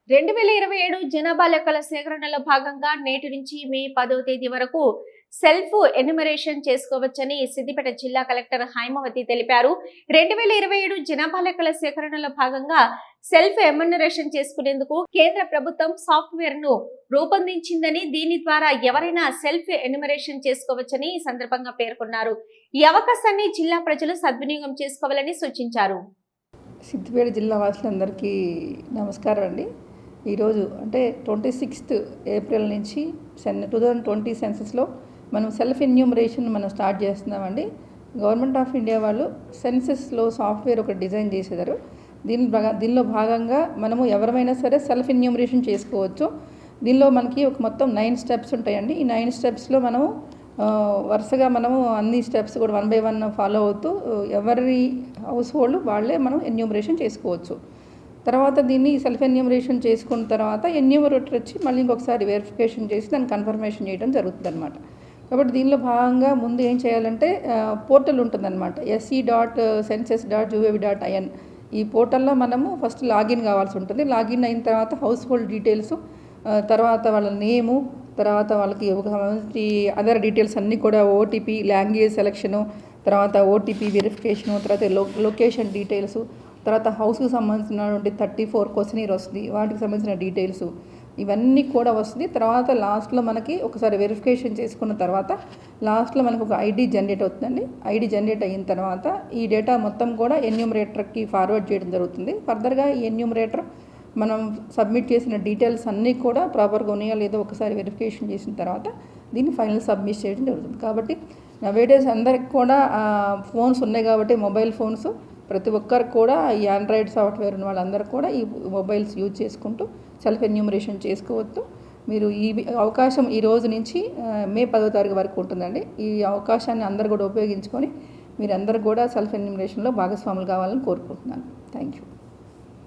2027 జనాభా లెక్కల సేకరణలో భాగంగా నేటి నుంచి మే 10వ తేదీ వరకు సెల్ఫ్ ఎన్యుమరేషన్ చేసుకోవచ్చని సిద్దిపేట జిల్లా కలెక్టర్ హైమవతి తెలిపారు. 2027 జనాభా లెక్కల సేకరణలో భాగంగా సెల్ఫ్ ఎన్యుమరేషన్ చేసుకునేందుకు కేంద్ర ప్రభుత్వం సాఫ్ట్వేర్ ను రూపొందించిందని, దీని ద్వారా ఎవరైనా సెల్ఫ్ ఎన్యుమరేషన్ చేసుకోవచ్చని ఈ సందర్భంగా పేర్కొన్నారు. ఈ అవకాశాన్ని జిల్లా ప్రజలు సద్వినియోగం చేసుకోవాలని సూచించారు. సిద్దిపేట జిల్లా వాసులందరికీ నమస్కారం అండి. ఈరోజు అంటే 26th ఏప్రిల్ నుంచి 2020 సెన్సస్లో మనం సెల్ఫ్ ఎన్యూమరేషన్ మనం స్టార్ట్ చేస్తున్నామండి. గవర్నమెంట్ ఆఫ్ ఇండియా వాళ్ళు సెన్సస్లో సాఫ్ట్వేర్ ఒక డిజైన్ చేసేదారు. దీనిలో భాగంగా మనము ఎవరైనా సరే సెల్ఫ్ ఎన్యూమరేషన్ చేసుకోవచ్చు. దీనిలో మనకి ఒక మొత్తం 9 స్టెప్స్ ఉంటాయండి. ఈ 9 స్టెప్స్లో మనము వరుసగా మనము అన్ని స్టెప్స్ కూడా 1 by 1 ఫాలో అవుతూ ఎవరి హౌస్ హోల్డ్ వాళ్ళే మనం ఎన్యూమరేషన్ చేసుకోవచ్చు. తర్వాత దీన్ని సెల్ఫ్ ఎన్యూమరేషన్ చేసుకున్న తర్వాత ఎన్యూమరేటర్ వచ్చి మళ్ళీ ఇంకొకసారి వెరిఫికేషన్ చేసి దాన్ని కన్ఫర్మేషన్ చేయడం జరుగుతుంది అనమాట. కాబట్టి దీనిలో భాగంగా ముందు ఏం చేయాలంటే పోర్టల్ ఉంటుందన్నమాట, se.census.gov.in. ఈ పోర్టల్లో మనము ఫస్ట్ లాగిన్ కావాల్సి ఉంటుంది. లాగిన్ అయిన తర్వాత హౌస్ హోల్డ్ డీటెయిల్స్, తర్వాత వాళ్ళ నేము, తర్వాత వాళ్ళకి ఒక అదర్ డీటెయిల్స్ అన్నీ కూడా ఓటీపీ, లాంగ్వేజ్ సెలెక్షను, తర్వాత ఓటీపీ వెరిఫికేషను, తర్వాత లొకేషన్ డీటెయిల్స్, తర్వాత హౌస్కి సంబంధించినటువంటి 34 క్వశ్చనీర్ వస్తుంది, వాటికి సంబంధించిన డీటెయిల్స్ ఇవన్నీ కూడా వస్తుంది. తర్వాత లాస్ట్లో మనకి ఒకసారి వెరిఫికేషన్ చేసుకున్న తర్వాత లాస్ట్లో మనకు ఒక ఐడి జనరేట్ అవుతుందండి. ఐడి జనరేట్ అయిన తర్వాత ఈ డేటా మొత్తం కూడా ఎన్యూమరేటర్కి ఫార్వర్డ్ చేయడం జరుగుతుంది. ఫర్దర్గా ఈ ఎన్యూమరేటర్ మనం సబ్మిట్ చేసిన డీటెయిల్స్ అన్నీ కూడా ప్రాపర్గా ఉన్నాయో లేదో ఒకసారి వెరిఫికేషన్ చేసిన తర్వాత దీన్ని ఫైనల్ సబ్మిట్ చేయడం జరుగుతుంది. కాబట్టి నవేడేస్ అందరికి కూడా ఫోన్స్ ఉన్నాయి కాబట్టి మొబైల్ ఫోన్స్ ప్రతి ఒక్కరికి కూడా ఈ ఆండ్రాయిడ్ సాఫ్ట్వేర్ ఉన్న వాళ్ళందరూ కూడా ఈ మొబైల్స్ యూజ్ చేసుకుంటూ సెల్ఫ్ ఎన్యూమరేషన్ చేసుకోవచ్చు. మీరు ఈ అవకాశం ఈ రోజు నుంచి మే 10వ తారీఖు వరకు ఉంటుందండి. ఈ అవకాశాన్ని అందరూ కూడా ఉపయోగించుకొని మీరందరూ కూడా సెల్ఫ్ ఎన్యూమరేషన్లో భాగస్వాములు కావాలని కోరుకుంటున్నాను. Thank you.